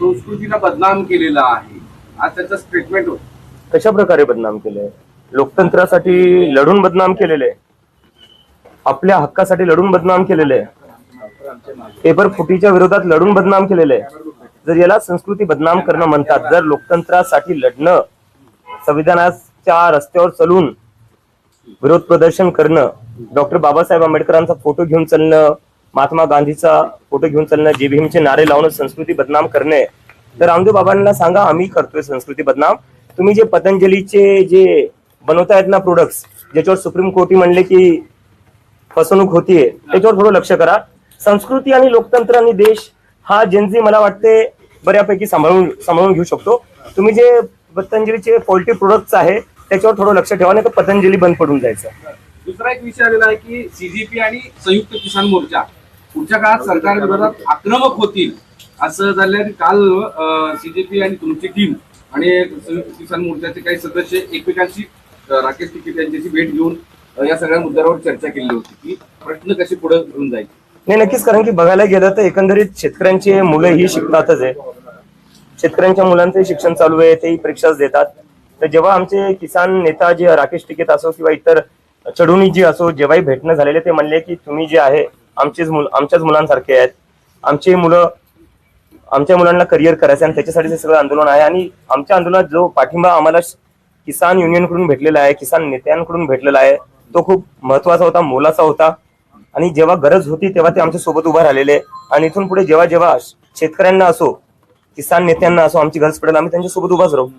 संस्कृतीला बदनाम केलेला आहे, आज त्याचं स्टेटमेंट होतं. कशा प्रकारे बदनाम केलंय? लोकतंत्रासाठी लढून बदनाम केलेले, आपल्या हक्कासाठी लढून बदनाम केलेले, पेपर फुटीच्या विरोधात लढून बदनाम केलेले. जर याला संस्कृती बदनाम करणं म्हणतात, जर लोकतंत्रासाठी लढणं, संविधानाच्या रस्त्यावर चालून विरोध प्रदर्शन करणं, डॉक्टर बाबासाहेब आंबेडकरांचा फोटो घेऊन चालणं, महात्मा गांधीचा फोटो घेऊन चालणं, जे भीमचे नारे लावणं संस्कृती बदनाम करणे, तर रामदेव बाबांना सांगा आम्ही करतोय संस्कृती बदनाम. तुम्ही जे पतंजलीचे जे बनवतायत ना प्रोडक्ट्स, ज्याच्यावर सुप्रीम कोर्टी म्हणले की फसवणूक होतीये, त्याच्यावर थोडं लक्ष करा. संस्कृती आणि लोकतंत्र आणि देश हा जेनझी मला वाटते बऱ्यापैकी सांभाळून घेऊ शकतो. तुम्ही जे पतंजलीचे पॉलिटी प्रोडक्ट्स आहे त्याच्यावर थोडं लक्ष ठेवा, नाही तर पतंजली बंद पडून जायचं. दुसरा एक विषय आलेला आहे की सीजेपी आणि संयुक्त किसान मोर्चा पुढच्या काळात सरकार विरोधात आक्रमक होतील असं झालं. काल सीजेपी आणि तुमची टीम आणि संयुक्त किसान मोर्चाचे काही सदस्य एकमेकांशी राकेश टिकेत यांच्याशी भेट घेऊन या सगळ्या मुद्द्यावर चर्चा केली होती की प्रश्न कसे पुढे घेऊन जाईल. नाही, नक्कीच. कारण की बघायला गेलं तर एकंदरीत शेतकऱ्यांची मुलं ही शिकतातच आहे. शेतकऱ्यांच्या मुलांचंही शिक्षण चालू आहे, तेही परीक्षाच देतात. तर जेव्हा आमचे किसान नेता जे राकेश टिकेत असो किंवा इतर चढुनी जी असो, जेव्हाही भेटणं झालेले, ते म्हणले की तुम्ही जे आहे आमच्याच मुलांसारखे आहेत. आमच्या मुलांना करिअर करायचं आणि त्याच्यासाठी हे सगळं आंदोलन आहे. आणि आमच्या आंदोलनात जो पाठिंबा आम्हाला किसान युनियनकडून भेटलेला आहे, किसान नेत्यांकडून भेटलेला आहे, तो खूप महत्वाचा होता, मोलाचा होता. आणि जेव्हा गरज होती तेव्हा ते आमच्या सोबत उभा राहिलेले. आणि इथून पुढे जेव्हा जेव्हा शेतकऱ्यांना असो, किसान नेत्यांना असो, आमची गरज पडेल, आम्ही त्यांच्या सोबत उभाच राहू.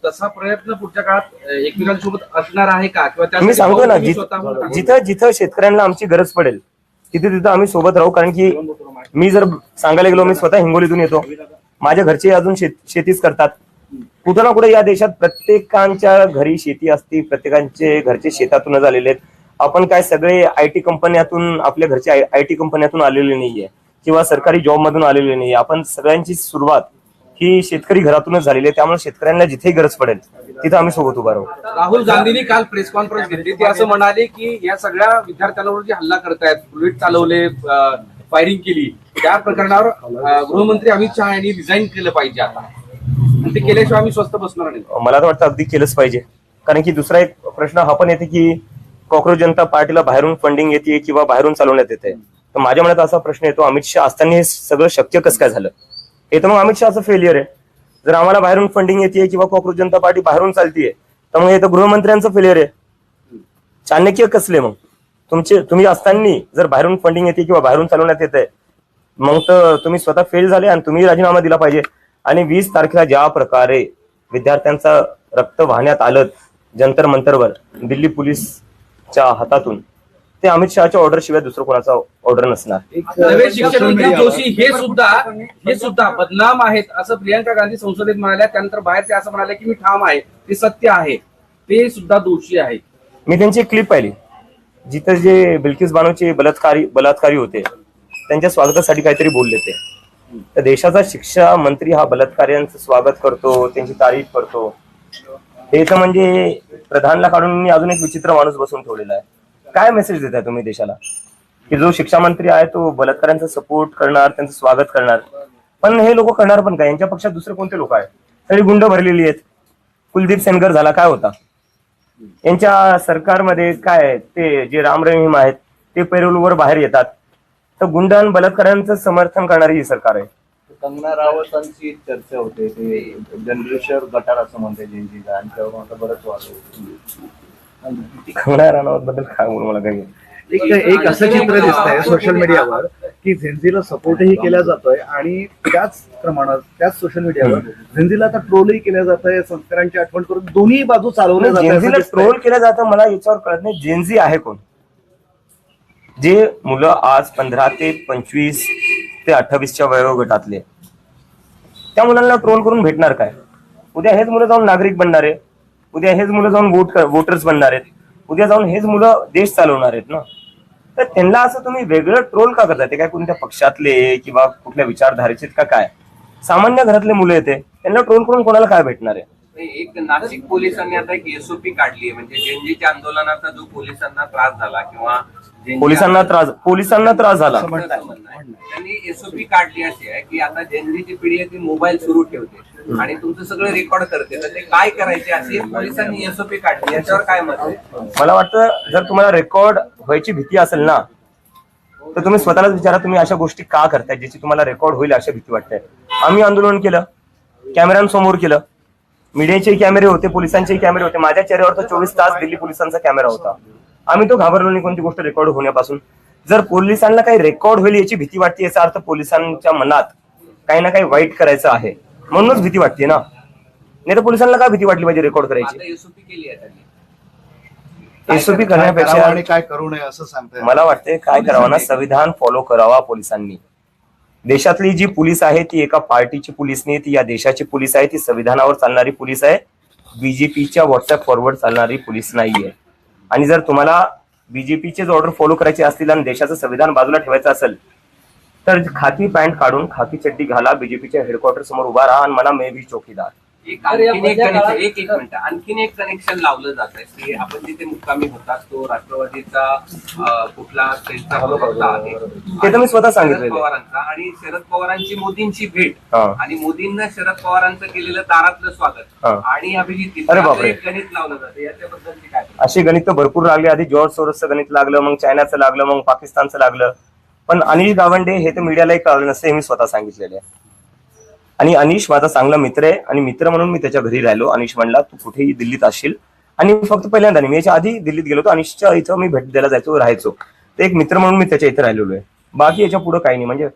तसा प्रयत्न पुढच्या काळात एकमेकांसोबत असणार आहे का? किंवा मी सांगतो ना, जिथं जिथं शेतकऱ्यांना आमची गरज पडेल तिथे तिथं आम्ही सोबत राहू. कारण की मी जर सांगायला गेलो, मी स्वतः हिंगोलीतून येतो, माझ्या घरचे अजून शेतीच करतात. कुठं ना कुठे या देशात प्रत्येकांच्या घरी शेती असते, प्रत्येकांचे घरचे शेतातूनच आलेले आहेत. आपण काय सगळे आयटी कंपन्यातून, आपल्या घरच्या आयटी कंपन्यातून आलेले नाहीये किंवा सरकारी जॉब मधून आलेले नाहीये. आपण सगळ्यांची सुरुवात ही शेतकरी घरातूनच झालेली आहे. त्यामुळे शेतकऱ्यांना जिथे गरज पडेल तिथं आम्ही सोबत उभा राहू. राहुल गांधींनी काल प्रेस कॉन्फरन्स घेतली, ते असं म्हणाले की या सगळ्या विद्यार्थ्यांवर जे हल्ला करतायत, बुलेट चालवले, फायरिंग केली, त्या प्रकरणावर गृहमंत्री अमित शहा यांनी रिझाईन केलं पाहिजे आता. ते केल्याशिवाय आम्ही स्वस्त बसणार नाही. मला तर वाटतं अगदी केलंच पाहिजे. कारण की दुसरा एक प्रश्न हा पण येते की कॉक्रोच जनता पार्टीला बाहेरून फंडिंग येते किंवा बाहेरून चालवण्यात येते. तर माझ्या मनात असा प्रश्न येतो, अमित शहा असताना हे सगळं शक्य कसं काय झालं? हे तर मग अमित शहाचं फेलियर आहे. जर आम्हाला बाहेरून फंडिंग येते किंवा कॉक्रोच जनता पार्टी बाहेरून चालतीये, तर मग हे तर गृहमंत्र्यांचं फेलियर आहे. चाणक्य कसले मग तुम्ही असताना जर बाहेरून फंडिंग येते किंवा बाहेरून चालवण्यात येते, मग तर तुम्ही स्वतः फेल झाले आणि तुम्ही राजीनामा दिला पाहिजे. आणि 20 तारखेला ज्या प्रकारे विद्यार्थ्यांचं रक्त वाहण्यात आलं जंतर मंतरवर दिल्ली पोलीसच्या हातातून, ते अमित शहाच्या ऑर्डर शिवाय दुसरं कोणाचा ऑर्डर नसणार. नवे शिक्षण मंत्री जोशी हे सुद्धा बदनाम आहेत असं प्रियंका गांधी संसदेत म्हणाल्या. त्यानंतर बाहेर ते असं म्हणाले की मी ठाम आहे, ते सत्य आहे, ते सुद्धा दोषी आहेत. मी त्यांची क्लिप पाहिली जिथं जे बिल्किस बानोचे बलात्कारी होते त्यांच्या स्वागतासाठी काहीतरी बोलले ते. तर देशाचा शिक्षा मंत्री हा बलात्काऱ्यांचं स्वागत करतो, त्यांची तारीफ करतो, हे तर म्हणजे प्रधानला काढून अजून एक विचित्र माणूस बसून ठेवलेला आहे. काय मेसेज देताय तुम्ही देशाला की जो शिक्षा मंत्री आहे तो बलात्काऱ्यांचा सपोर्ट करणार, त्यांचं स्वागत करणार? पण हे लोक करणार पण काय? यांच्या पक्षात दुसरे कोणते लोक आहेत? सगळी गुंड भरलेली आहेत. कुलदीप सेनगर झाला, काय होता यांच्या सरकारमध्ये? काय ते जे राम रहीम आहेत ते पैरोलवर बाहेर येतात. तर गुंड आणि बलात्काऱ्यांचं समर्थन करणारी ही सरकार आहे. कंगना रावतांची चर्चा होते, ते जनरेशन गटार असं म्हणते जेनजीला, आणि त्यावर आता बरंच वाढ. कंगना राणावत बद्दल काय बोलू मला काही. एक असं चित्र दिसतंय सोशल मीडियावर की झेंझीला सपोर्टही केला जातोय आणि त्याच प्रमाणात त्याच सोशल मीडियावर झेंझीला आता ट्रोलही केलं जातंय, संस्कारांची आठवण करून दोन्ही बाजू चालवल्या जातात. जेनझीला ट्रोल केलं जातं, मला याच्यावर कळत नाही जेनझी आहे कोण? जे मुलं आज 15 ते 25 ते 28च्या वयोगटातले, त्या मुलांना ट्रोल करून भेटणार काय? उद्या हेच मुलं जाऊन नागरिक बनणार आहे, उद्या हेच मुलं जाऊन वोटर्स बनणार आहेत, उद्या जाऊन हेच मुलं देश चालवणार आहेत ना. तर त्यांना असं तुम्ही वेगळं ट्रोल का करताय? ते काय कोणत्या पक्षातले किंवा कुठल्या विचारधारेचे का काय? सामान्य घरातले मुलं येते, त्यांना ट्रोल करून कोणाला काय भेटणार आहे? एक नाशिक पोलिसांनी आता एक एसओपी काढली आहे, म्हणजे जेनजीच्या आंदोलनाचा जो पोलिसांना त्रास झाला किंवा पोलिसांना त्रास झाला. असं म्हणताय. त्यांनी एसओपी काढली अशी आहे की आता जनजीची पिढी आहे ती मोबाईल सुरू ठेवते आणि तुमचं सगळं रेकॉर्ड करते, तर ते काय करायचे अशी पोलिसांनी एसओपी काढली, याच्यावर काय मत आहे? मला वाटतं जर तुम्हाला रेकॉर्ड व्हायची भीती असेल ना, तर तुम्ही स्वतःलाच विचारा तुम्ही अशा गोष्टी का करताय ज्याची तुम्हाला रेकॉर्ड होईल अशी भीती वाटते. आम्ही आंदोलन केलं, कॅमेऱ्यांसमोर केलं, मीडियाचे कॅमेरे होते, पोलिसांचे कॅमेरे होते, माझ्या चेहऱ्यावर तर 24 तास दिल्ली पोलिसांचा कॅमेरा होता. आम्ही तो घाबरलो नाही कोणती गोष्ट रेकॉर्ड होण्यापासून. जर पोलिसांना काही रेकॉर्ड होईल याची भीती वाटते, याचा अर्थ पोलिसांच्या मनात काही ना काही वाईट करायचं आहे म्हणूनच भीती वाटते ना. नाही तर पोलिसांना काय भीती वाटली पाहिजे रेकॉर्ड करायची? आता एसओपी केली आहे त्यांनी. एसओपी काय करावं करण्यापेक्षा आणि काय करू नये असं सांगताय. मला वाटते काय करावं ना, संविधान फॉलो करावा पोलिसांनी. देशातली जी पोलीस आहे ती एका पार्टीची पोलीस नाही, ती या देशाची पोलीस आहे, ती संविधानावर चालणारी पोलीस आहे, बीजेपीच्या व्हॉट्सअप फॉरवर्ड चालणारी पोलीस नाहीये. आणि जर तुम्हाला बीजेपीचेच ऑर्डर फॉलो करायचे असतील आणि देशाचं संविधान बाजूला ठेवायचं असेल तर खाकी पॅन्ट काढून खाकी चड्डी घाला, बीजेपीच्या हेडक्वार्टर समोर उभा राहा आणि म्हणा मे भी चौकीदार. आणखीन एक मिनिट, आणखीन एक कनेक्शन लावलं जात आहे की आपण जिथे मुक्कामी होता तो राष्ट्रवादीचा कुठला त्यांचा प्रवक्ता आहे, ते तर मी स्वतः शरद सांगितलेलं आहे. पवारांचा, आणि शरद पवारांची मोदींची भेट हा. आणि मोदींना शरद पवारांचं केलेलं दारातलं स्वागत हा. आणि अभिजित अरे बापरे. एक गणित लावलं जातं, याच्याबद्दलची काय? अशी गणित तर भरपूर लागली. आधी जॉर्ज सोरसचं गणित लागलं, मग चायनाचं लागलं, मग पाकिस्तानचं लागलं. पण अनिश गावंडे हे तर मीडियालाही कळलं नसतं, हे मी स्वतः सांगितलेले आहे. आणि अनिश माझा चांगला मित्र आहे आणि मित्र म्हणून मी त्याच्या घरी राहिलो. अनिश म्हणला तू कुठेही दिल्लीत असशील, आणि फक्त पहिल्यांदा नाही, मी याच्या आधी दिल्लीत गेलो होतो, अनिशच्या इथं मी भेट द्यायला जायचो, राहायचो. तर एक मित्र म्हणून मी त्याच्या इथे राहिलेलो आहे. बाकी याच्या पुढे काही नाही. म्हणजे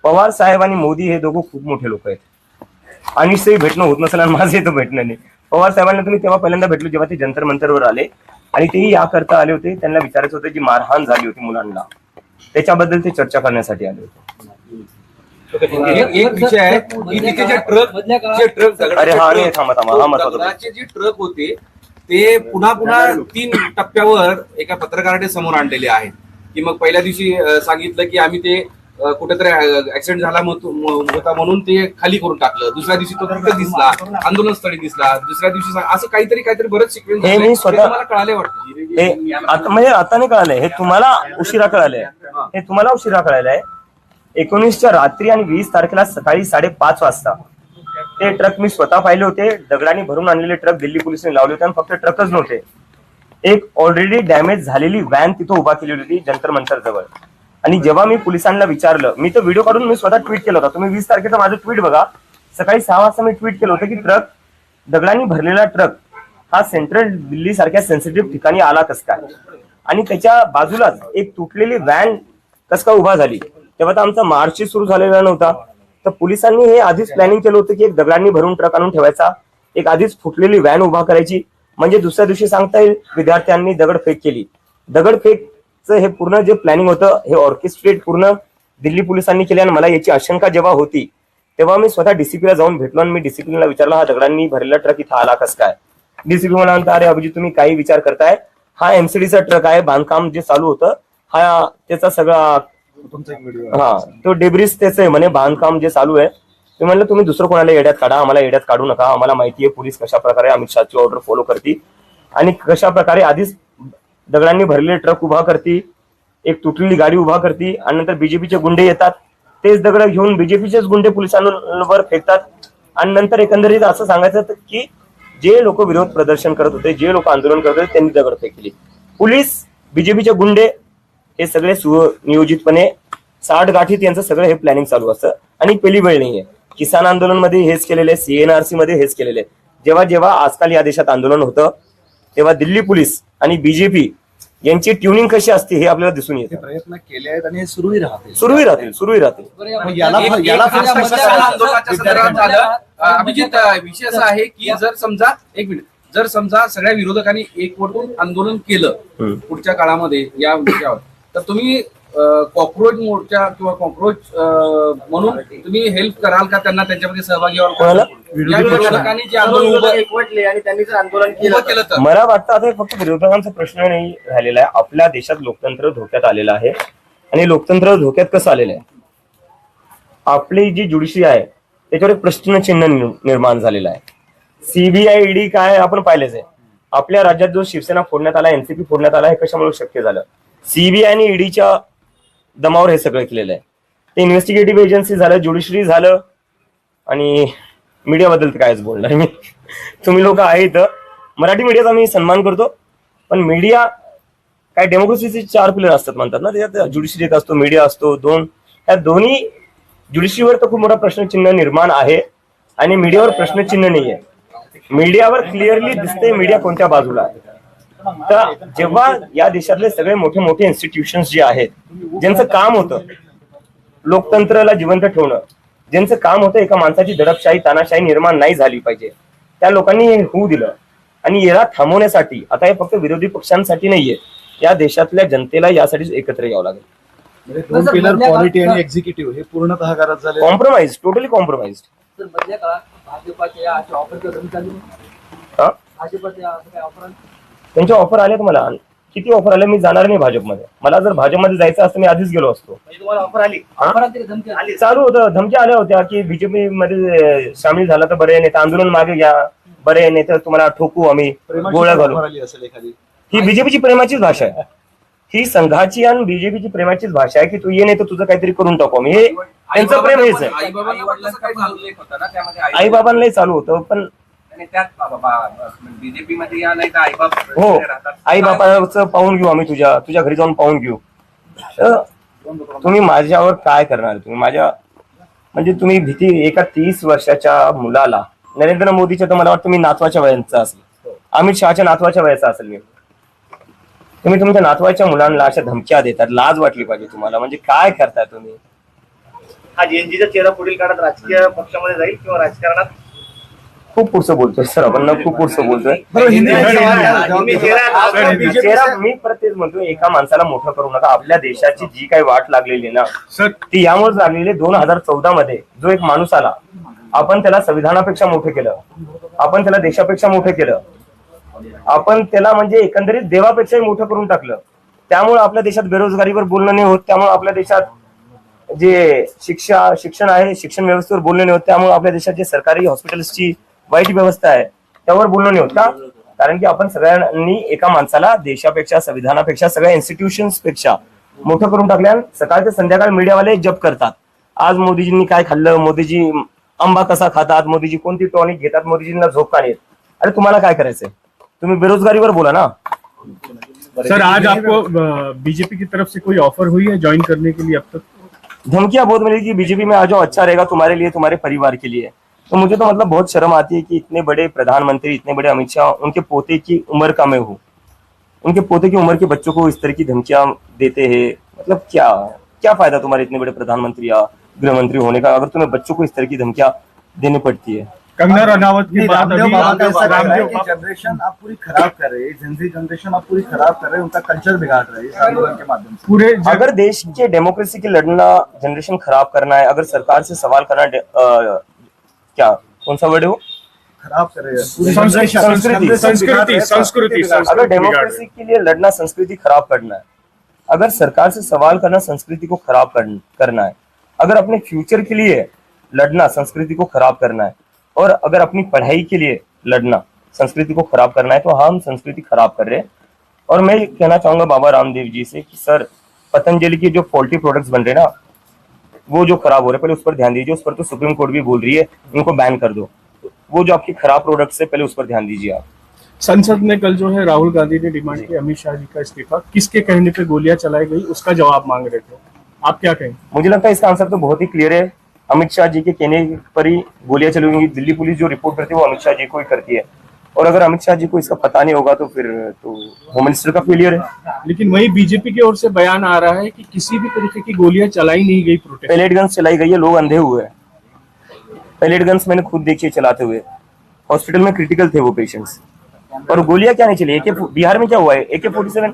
पवार साहेब आणि मोदी हे दोघं खूप मोठे लोक आहेत. अनिशचंही भेटणं होत नसेल आणि माझं इथं भेटणं नाही. पवार साहेबांना तुम्ही तेव्हा पहिल्यांदा भेटलो जेव्हा ते जंतर मंतरवर आले, आणि तेही याकरता आले होते, त्यांना विचारायचं होतं जी मारहाण झाली होती मुलांना, त्याच्याबद्दल ते चर्चा करण्यासाठी आले होते. एक विषय आहे की तिथे जे ट्रक अरे हा नाही, थांबा हा महत्वाचा. दगडाचे जे ट्रक होते ते पुन्हा पुन्हा 3 टप्प्यावर एका पत्रकाराने समोर आणलेले आहेत. की मग पहिल्या दिवशी सांगितलं की आम्ही ते कुठेतरी ऍक्सिडेंट झाला होता म्हणून ते खाली करून टाकलं, दुसऱ्या दिवशी तो ट्रक दिसला, आंदोलन स्थळी दिसला, दुसऱ्या दिवशी असं काहीतरी बरंच सिक्वेन्स हे मी स्वतः- मला कळाले वाटतं. हे आता म्हणजे आता नाही कळालंय, हे तुम्हाला उशिरा कळालंय. हे तुम्हाला उशिरा कळालंय. 19च्या रात्री आणि 20 तारखेला सकाळी 5:30 वाजता ते ट्रक मी स्वतः पाहिले होते. दगडांनी भरून आणलेले ट्रक दिल्ली पोलिसांनी लावले होते, आणि फक्त ट्रकच नव्हते, एक ऑलरेडी डॅमेज झालेली व्हॅन तिथं उभा केलेली होती जंतर मंतर जवळ. आणि जेव्हा मी पोलिसांना विचारलं, मी तर व्हिडिओ काढून मी स्वतः ट्विट केला होता, तुम्ही 20 तारखेचा माझं ट्विट बघा. सकाळी 6 वाजता मी ट्विट केलं होतं की ट्रक, दगडांनी भरलेला ट्रक हा सेंट्रल दिल्ली सारख्या सेन्सिटिव्ह ठिकाणी आला कस काय, आणि त्याच्या बाजूलाच एक तुटलेली व्हॅन कस काय उभा झाली. तेव्हा तर आमचा मार्च सुरू झालेला नव्हता. तर पोलिसांनी हे आधीच प्लॅनिंग केलं होतं की एक दगडांनी भरून ट्रक आणून ठेवायचा, एक आधीच फुटलेली व्हॅन उभा करायची, म्हणजे दुसऱ्या दिवशी सांगता येईल विद्यार्थ्यांनी दगडफेक केली. दगडफेकचं हे पूर्ण जे प्लॅनिंग होतं हे ऑर्केस्ट्रेट पूर्ण दिल्ली पोलिसांनी केले. आणि मला याची आशंका जेव्हा होती तेव्हा मी स्वतः डीसीपीला जाऊन भेटलो आणि मी डीसीपीला विचारलं हा दगडांनी भरलेला ट्रक इथं आला कस काय. डीसीपी मला म्हणता अरे अभिजित तुम्ही काही विचार करताय, हा एमसीडीचा ट्रक आहे, बांधकाम जे चालू होतं हा त्याचा सगळा हा तो डेब्रिस त्याच आहे म्हणे, बांधकाम जे चालू आहे. ते म्हणलं तुम्ही दुसरं कोणाला येड्यात काढा, आम्हाला येड्यात काढू नका. आम्हाला माहिती आहे पोलीस कशा प्रकारे अमित शहाची ऑर्डर फॉलो करते आणि कशा प्रकारे आधीच दगडांनी भरलेले ट्रक उभा करते, एक तुटलेली गाडी उभा करते, आणि नंतर बीजेपीचे गुंडे येतात, तेच दगड घेऊन बीजेपीचेच गुंडे पोलिसांवर फेकतात. आणि नंतर एकंदरीत असं सांगायचं की जे लोक विरोध प्रदर्शन करत होते, जे लोक आंदोलन करत होते त्यांनी दगडफेक केली. पोलीस, बीजेपीचे गुंडे हे सगळे सुनियोजितपणे 60 गाठीत यांचं सगळं हे प्लॅनिंग चालू असतं. आणि पहिली वेळ नाहीये, किसान आंदोलन मध्ये हेच केलेले, CNRC मध्ये हेच केलेले. जेव्हा जेव्हा आजकाल या देशात आंदोलन होतं तेव्हा दिल्ली पोलीस आणि बीजेपी यांची ट्युनिंग कशी असते हे आपल्याला दिसून येते. प्रयत्न केले आहेत आणि हे सुरूही राहतील. मग आंदोलनाच्या संदर्भात झालं. अभिजित, विषय असा आहे की जर समजा सगळ्या विरोधकांनी एकवटून आंदोलन केलं पुढच्या काळामध्ये या विषयावर, तर तुम्ही कॉक्रोच मोर्चा किंवा कॉक्रोच म्हणून तुम्ही हेल्प कराल का त्यांना त्यांच्यामध्ये सहभागी व्हाल? या विरोधकांनी जे आंदोलन एकवटले आणि त्यांनी जर आंदोलन केलं तर मला वाटतं आता हे फक्त विरोधकांचा प्रश्न नाही राहिलेला आहे. आपल्या देशात लोकतंत्र धोक्यात आलेलं आहे. आणि लोकतंत्र धोक्यात कसं आलेलं आहे, आपली जी ज्युडिशरी आहे त्याच्यावर एक प्रश्नचिन्ह निर्माण झालेलं आहे. CBI ED काय आपण पाहिलेच आहे. आपल्या राज्यात जो शिवसेना फोडण्यात आला, NCP फोडण्यात आला, हे कशामुळे शक्य झालं? सीबीआय आणि ईडीच्या दमावर हे सगळं केलेलं आहे. ते इन्व्हेस्टिगेटिव्ह एजन्सी झालं, ज्युडिशरी झालं, आणि मीडियाबद्दल तर कायच बोलणार मी. तुम्ही लोक आहेत, मराठी मीडियाचा मी सन्मान करतो, पण मीडिया काय डेमोक्रेसीचे 4 पिलर असतात म्हणतात ना, त्याच्यात ज्युडिशरी एक असतो, मीडिया असतो, ह्या दोन्ही. ज्युडिशरीवर तर खूप मोठा प्रश्नचिन्ह निर्माण आहे आणि मीडियावर प्रश्नचिन्ह नाहीये. मीडियावर क्लिअरली दिसते मीडिया कोणत्या बाजूला आहे. तर जेव्हा या देशातले सगळे मोठे मोठे इन्स्टिट्यूशन्स जे आहेत, ज्यांचं काम होतं लोकतंत्राला जिवंत ठेवणं, ज्यांचं काम होतं एका माणसाची दडपशाही तानाशाही निर्माण नाही झाली पाहिजे, त्या लोकांनी हे होऊ दिलं. आणि याला थांबवण्यासाठी आता हे फक्त विरोधी पक्षांसाठी नाहीये, या देशातल्या जनतेला यासाठी एकत्र यावं लागेल. म्हणजे 2 पिलर पॉलिटी आणि एक्झिक्युटिव्ह हे पूर्णतः घरात झाले. Compromise, totally compromise. त्यांच्या ऑफर आल्या तुम्हाला? किती ऑफर आले? मी जाणार नाही भाजपमध्ये. मला जर भाजपमध्ये जायचं असतं मी आधीच गेलो असतो. चालू होतं, धमक्या आल्या होत्या की बीजेपी मध्ये सामील झाला तर बरे, नाही तर आंदोलन मागे घ्या, बरे, नाही तर तुम्हाला ठोकू आम्ही, गोळ्या घालू. ही बीजेपीची प्रेमाचीच भाषा आहे. ही संघाची आणि बीजेपीची प्रेमाचीच भाषा आहे की तू ये, नाही तर तुझं काहीतरी करून टाकू आम्ही. हे त्यांचं प्रेम हेच आहे. आई बाबांनाही चालू होतं, पण बीजेपी मध्ये या नाही तर आईबाप हो, आई बापाचं पाहून घेऊ आम्ही, तुझ्या घरी जाऊन पाहून घेऊ. तर तुम्ही माझ्यावर काय करणार? तुम्ही म्हणजे तुम्ही भीती एका 30 वर्षाच्या मुलाला, नरेंद्र मोदीच्या तर मला वाटतं मी नातवाच्या वयाचा असेल, अमित शहाच्या नातवाच्या वयाचा असेल मी. तुम्ही तुमच्या नातवाच्या मुलांना अशा धमक्या देतात, लाज वाटली पाहिजे तुम्हाला. म्हणजे काय करताय तुम्ही? हा जेएनजीचा चेहरा पुढील काळात राजकीय पक्षामध्ये जाईल किंवा राजकारणात? खूप पुढचं बोलतोय सर आपण, खूप पुढचं बोलतोय. मी प्रत्येक म्हणतोय, एका माणसाला मोठं करू नका. आपल्या देशाची जी काही वाट लागलेली ना ती यामुळेच लागलेली. 2014 मध्ये जो एक माणूस आला, आपण त्याला संविधानापेक्षा मोठं केलं, आपण त्याला देशापेक्षा मोठं केलं, आपण त्याला म्हणजे एकंदरीत देवापेक्षाही मोठं करून टाकलं. त्यामुळे आपल्या देशात बेरोजगारीवर बोलणं नाही होत, त्यामुळे आपल्या देशात जे शिक्षण आहे, शिक्षण व्यवस्थेवर बोलणं नाही होत, त्यामुळे आपल्या देशात जे सरकारी हॉस्पिटल्सची वाईट व्यवस्था आहे त्यावर बोलणं नाही होत. का? कारण की आपण सगळ्यांनी एका माणसाला देशापेक्षा, संविधानापेक्षा, सगळ्या इन्स्टिट्यूशन्स पेक्षा मोठं करून टाकल्या. सकाळ ते संध्याकाळ मीडियावाले जप करतात, आज मोदीजींनी काय खाल्लं, मोदीजी आंबा कसा खातात, मोदीजी कोणती टॉनिक घेतात, मोदीजींना झोप का येत. अरे तुम्हाला काय करायचंय? तुम्ही बेरोजगारीवर बोला ना. सर, आज आपको बीजेपी की तरफ से कोई ऑफर हुई है ज्वाइन करने के लिए? अब तक धमकियां बहुत मिली कि बीजेपी में आ जाओ, अच्छा रहेगा तुम्हारे लिए, तुम्हारे परिवार के लिए. तो मुझे तो मतलब बहुत शर्म आती है कि इतने बड़े प्रधानमंत्री, इतने बड़े अमित शाह, उनके पोते की उम्र का मैं हूँ, उनके पोते की उम्र के बच्चों को इस तरह की धमकियां देते हैं. मतलब क्या फायदा तुम्हारे इतने बड़े प्रधानमंत्री या गृह मंत्री होने का, अगर तुम्हें बच्चों को इस तरह की धमकियां देनी पड़ती है. कंगना रनावत की बात रामदेव अभी बाबा का ऐसा कह रहा है कि रामदेव जनरेशन आप पूरी खराब कर रहे हैं, जेनजी जनरेशन आप पूरी खराब कर रहे हैं, उनका कल्चर बिगाड़ रहे हैं इस आंदोलन के माध्यम से. पूरे अगर देश के डेमोक्रेसी की लड़ना जनरेशन खराब करना है, अगर सरकार से सवाल करना, क्या कौन सा वर्ड है वो, खराब कर रहे हैं पूरी संस्कृति अगर डेमोक्रेसी के लिए लड़ना संस्कृति खराब करना है, अगर सरकार से सवाल करना संस्कृति को खराब करना है, अगर अपने फ्यूचर के लिए लड़ना संस्कृति को खराब करना है, और अगर अपनी पढ़ाई के लिए लड़ना संस्कृति को खराब करना है, तो हम संस्कृति खराब कर रहे हैं. और मैं कहना चाहूंगा बाबा रामदेव जी से कि सर, पतंजलि के जो पोल्ट्री प्रोडक्ट्स बन रहे हैं ना, वो जो खराब हो रहे हैं, पहले उस पर ध्यान दीजिए. उस पर तो सुप्रीम कोर्ट भी बोल रही है उनको बैन कर दो. वो जो आपकी खराब प्रोडक्ट्स है, पहले उस पर ध्यान दीजिए आप. संसद में कल जो है राहुल गांधी ने डिमांड की अमित शाह जी का इस्तीफा. किसके कहने पे गोलियां चलाई गई, उसका जवाब मांग रहे थे. आप क्या कहें? मुझे लगता है इसका आंसर तो बहुत ही क्लियर है. अमित शाह जी के कहने पर ही गोलियां चलेंगी. दिल्ली पुलिस जो रिपोर्ट करती है वो अमित शाह जी को ही करती है, और अगर अमित शाह जी को इसका पता नहीं होगा तो फिर तो होम मिनिस्टर का फेलियर है. लेकिन वही बीजेपी की ओर से बयान आ रहा है कि किसी भी तरीके की गोलियां चलाई नहीं गई. प्रोटेस्ट पैलेट गन्स चलाई गई है, लोग अंधे हुए हैं. पैलेट गन्स मैंने खुद देखी चलाते हुए, हॉस्पिटल में क्रिटिकल थे वो पेशेंट्स. और गोलियां क्या नहीं चली. बिहार में क्या हुआ है? AK-47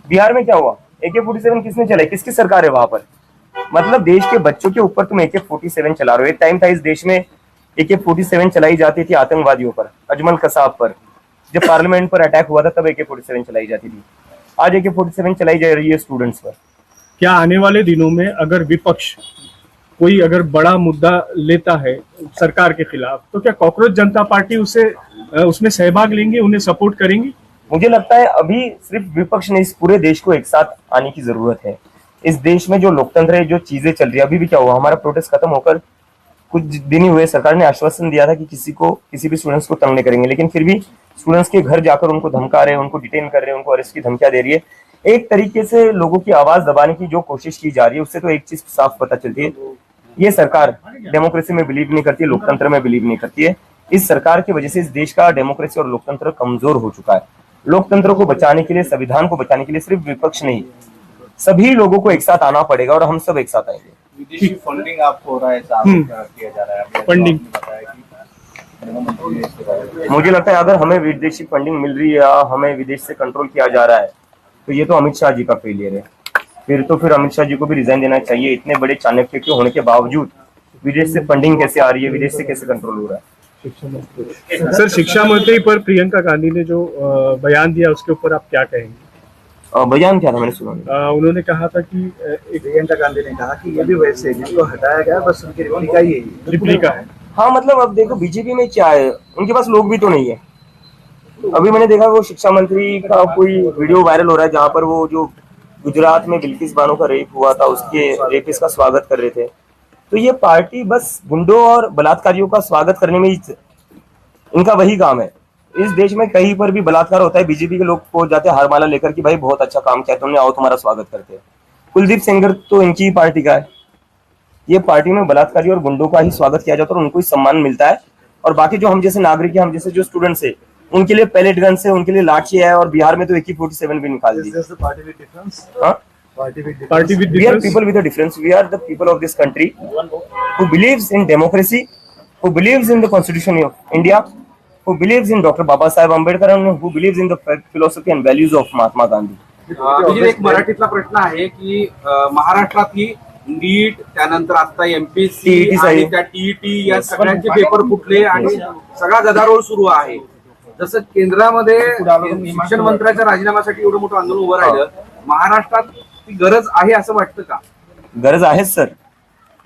बिहार में क्या हुआ? AK-47 किसने चलाई? किसकी सरकार है वहां पर? मतलब देश के बच्चों के ऊपर तुम AK-47 चला रहे हो. एक टाइम था इस देश में AK-47 चलाई जाती थी आतंकवादियों पर, अजमल कसाब पर. जब पार्लियामेंट पर अटैक हुआ था तब AK-47 चलाई जाती थी. आज AK-47 चलाई जा रही है स्टूडेंट्स पर. क्या आने वाले दिनों में अगर विपक्ष कोई अगर बड़ा मुद्दा लेता है सरकार के खिलाफ, तो क्या कॉकरोच जनता पार्टी उसमें सहभाग लेंगे, उन्हें सपोर्ट करेंगी? मुझे लगता है अभी सिर्फ विपक्ष नहीं, इस पूरे देश को एक साथ आने की जरूरत है। इस देश में जो लोकतंत्र है, जो चीजें चल रही है, अभी भी क्या हुआ, हमारा प्रोटेस्ट खत्म होकर कुछ दिन ही हुए, सरकार ने आश्वासन दिया था कि किसी भी स्टूडेंट्स को तंग नहीं करेंगे, लेकिन फिर भी स्टूडेंट्स के घर जाकर उनको धमका रहे हैं, उनको डिटेन कर रहे हैं, उनको अरेस्ट की धमकियां दे रही है। एक तरीके से लोगों की आवाज दबाने की जो कोशिश की जा रही है, उससे तो एक चीज साफ पता चलती है, ये सरकार डेमोक्रेसी में बिलीव नहीं करती है, लोकतंत्र में बिलीव नहीं करती है। इस सरकार की वजह से इस देश का डेमोक्रेसी और लोकतंत्र कमजोर हो चुका है। लोकतंत्र को बचाने के लिए, संविधान को बचाने के लिए सिर्फ विपक्ष नहीं, सभी लोगों को एक साथ आना पड़ेगा और हम सब एक साथ आएंगे। विदेशी फंडिंग आपको हो रहा है, ऐसा किया जा रहा है, फंडिंग मुझे लगता है अगर हमें विदेशी फंडिंग मिल रही है या हमें विदेश से कंट्रोल किया जा रहा है, तो ये तो अमित शाह जी का फेलियर है। फिर अमित शाह जी को भी रिजाइन देना चाहिए। इतने बड़े चाणक्य के होने के बावजूद विदेश से फंडिंग कैसे आ रही है, विदेश से कैसे कंट्रोल हो रहा है? सर, शिक्षा मंत्री पर प्रियंका गांधी ने जो बयान दिया, उसके ऊपर आप क्या कहेंगे? बयान क्या था, मैंने सुना नहीं। उन्होंने कहा था कि प्रियंका गांधी ने कहा कि ये भी वैसे है, जिसको हटाया गया बस उनकी रिप्लिका है। हाँ, मतलब अब देखो बीजेपी में क्या है, उनके पास लोग भी तो नहीं है। अभी मैंने देखा वो शिक्षा मंत्री का कोई वीडियो वायरल हो रहा है, जहाँ पर वो जो गुजरात में बिल्किस बानो का रेप हुआ था, उसके रेपिस्ट का स्वागत कर रहे थे। तो ये पार्टी बस गुंडों और बलात्कारियों का स्वागत करने में इनका वही काम है। इस देश में कहीं पर भी बलात्कार होता है, बीजेपी के लोग पहुंच जाते हैं हारमाला लेकर कि भाई बहुत अच्छा काम किया तुमने, आओ तुम्हारा स्वागत करते हैं। कुलदीप सेंगर तो इनकी ही पार्टी का है। ये पार्टी में बलात्कारी और गुंडों का ही स्वागत किया जाता है और उनको ही सम्मान मिलता है, और बाकी जो हम जैसे नागरिक है, हम जैसे जो स्टूडेंट्स है, उनके लिए पैलेट गन से, उनके लिए लाठी है, और बिहार में तो AK-47 भी निकाल दी। पार्टी विद We are people with a difference. We are the people of this country who believes in democracy, who believes in the Constitution of India, who believes in Dr. Babasaheb Ambedkar, and who believes in the philosophy and values of Mahatma Gandhi. म्हणजे एक मराठीतला प्रश्न आहे की महाराष्ट्रात ही नीट, त्यानंतर आता MPSC TET आणि त्या TET या सगळ्यांचे पेपर फुटले आणि सगळा गदारोळ सुरू आहे। जसं केंद्रामध्ये शिक्षण मंत्र्याच्या राजीनाम्यासाठी एवढं मोठं आंदोलन उभं राहिलं, महाराष्ट्रात ती गरज आहे असं वाटतं का? गरज आहेच सर।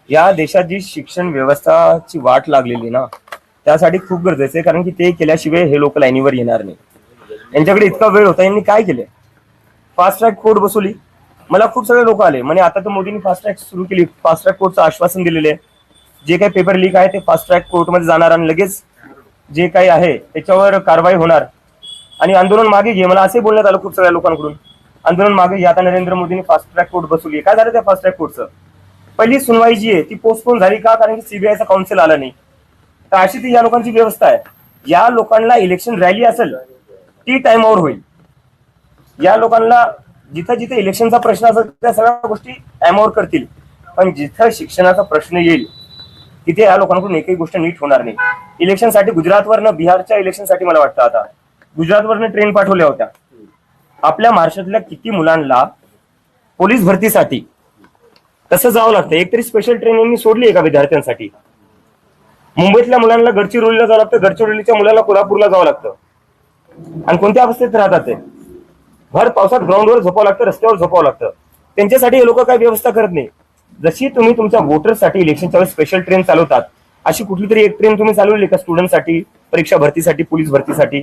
या देशात जी शिक्षण व्यवस्थाची वाट लागलेली ना, त्यासाठी खूप गरजेचं आहे, कारण की ते केल्याशिवाय हे लोक लाईनीवर येणार नाही। यांच्याकडे इतका वेळ होता, यांनी काय केले? फास्ट ट्रॅक कोर्ट बसवली। मला खूप सगळे लोक आले म्हणे आता तर मोदींनी फास्ट ट्रॅक सुरू केली, फास्ट ट्रॅक कोर्टचं आश्वासन दिलेले आहे, जे काही पेपर लीक आहे ते फास्ट ट्रॅक कोर्टमध्ये जाणार आणि लगेच जे काही आहे त्याच्यावर कारवाई होणार आणि आंदोलन मागे घे। मला असे बोलण्यात आलं खूप सगळ्या लोकांकडून, आंदोलन मागे घे। आता नरेंद्र मोदींनी फास्ट ट्रॅक कोर्ट बसवली, काय झालं त्या फास्ट ट्रॅक कोर्टचं? पहिली सुनवाई जी आहे ती पोस्टपोन झाली का? कारण की CBIचा काउन्सिल आला नाही। तर अशी ती या लोकांची व्यवस्था आहे। या लोकांना इलेक्शन रॅली असेल ती टाइमवर होईल, या लोकांना जिथं जिथे इलेक्शनचा प्रश्न असेल त्या सगळ्या गोष्टी टाइमवर करतील, पण जिथं शिक्षणाचा प्रश्न येईल तिथे या लोकांकडून एकही गोष्ट नीट होणार नाही। इलेक्शनसाठी गुजरातवरनं, बिहारच्या इलेक्शनसाठी मला वाटतं आता गुजरातवरनं ट्रेन पाठवल्या होत्या। आपल्या महाराष्ट्रातल्या किती मुलांना पोलीस भरतीसाठी कसं जावं लागतं? एकतरी स्पेशल ट्रेन यांनी सोडली आहे का विद्यार्थ्यांसाठी? मुंबईतल्या मुलांना गडचिरोलीला जावं लागतं, गडचिरोलीच्या मुलांना कोल्हापूरला जावं लागतं, आणि कोणत्या अवस्थेत राहतात ते? भर पावसात ग्राउंडवर झोपावं लागतं, रस्त्यावर झोपावं लागतं। त्यांच्यासाठी हे लोक काही व्यवस्था करत नाही। जशी तुम्ही तुमच्या वोटरसाठी इलेक्शनच्या वेळेस स्पेशल ट्रेन चालवतात, अशी कुठली तरी एक ट्रेन तुम्ही चालवली का स्टुडंटसाठी, परीक्षा भरतीसाठी, पोलीस भरतीसाठी?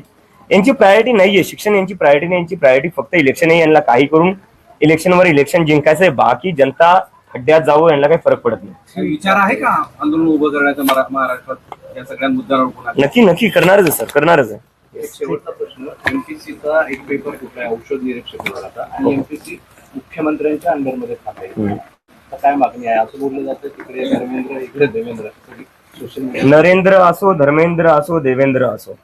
यांची प्रायोरिटी नाहीये शिक्षण, यांची प्रायोरिटी नाही, यांची प्रायोरिटी फक्त इलेक्शन आहे। यांना काही करून इलेक्शनवर इलेक्शन जिंकायचंय, बाकी जनता खड्ड्यात जावं यांना काही फरक पडत नाही। विचार आहे का आंदोलन उभं करण्याचं महाराष्ट्रात या सगळ्या मुद्द्यांवर? नक्की करणारच आहे सर, करणारच आहे। एक शेवटचा प्रश्न, MPSCचा एक पेपर कुठला औषध निरीक्षक विभागाचा, आणि MPSC मुख्यमंत्र्यांच्या अंडरमध्ये आहे, तर काय मागणी आहे? असं बोललं जातं तिकडे धर्मेंद्र, इकडे देवेंद्र, सोशल मीडिया नरेंद्र असो, धर्मेंद्र असो, देवेंद्र असो,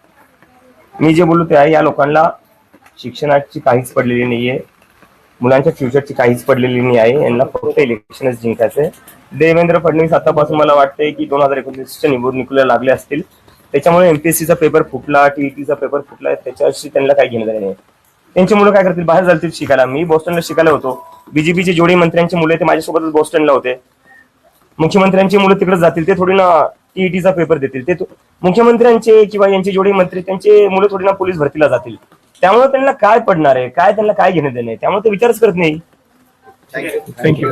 मी जे बोललो ते आहे, या लोकांना शिक्षणाची काहीच पडलेली नाहीये, मुलांच्या फ्युचरची काहीच पडलेली नाही आहे। यांना फक्त इलेक्शनच जिंकायचंय। देवेंद्र फडणवीस आतापासून मला वाटतंय की 2029च्या निवडणुकीला लागले असतील, त्याच्यामुळे MPSCचा पेपर फुटला, TETचा पेपर फुटला, त्याच्याशी त्यांना काही घेणं नाही। त्यांची मुलं काय करतील? बाहेर जातील शिकायला। मी बॉस्टनला शिकायला होतो, BJPचे जेवढे मंत्र्यांची मुलं ते माझ्यासोबतच बॉस्टनला होते। मुख्यमंत्र्यांची मुलं तिकडे जातील, ते थोडी ना TETचा पेपर देतील। ते मुख्यमंत्र्यांचे किंवा यांचे जेवढे मंत्री त्यांचे मुलं थोडी ना पोलीस भरतीला जातील। त्यामुळे त्यांना काय पडणार आहे, काय त्यांना काय घेणं देणं आहे, त्यामुळे ते विचारच करत नाही। थँक्यू।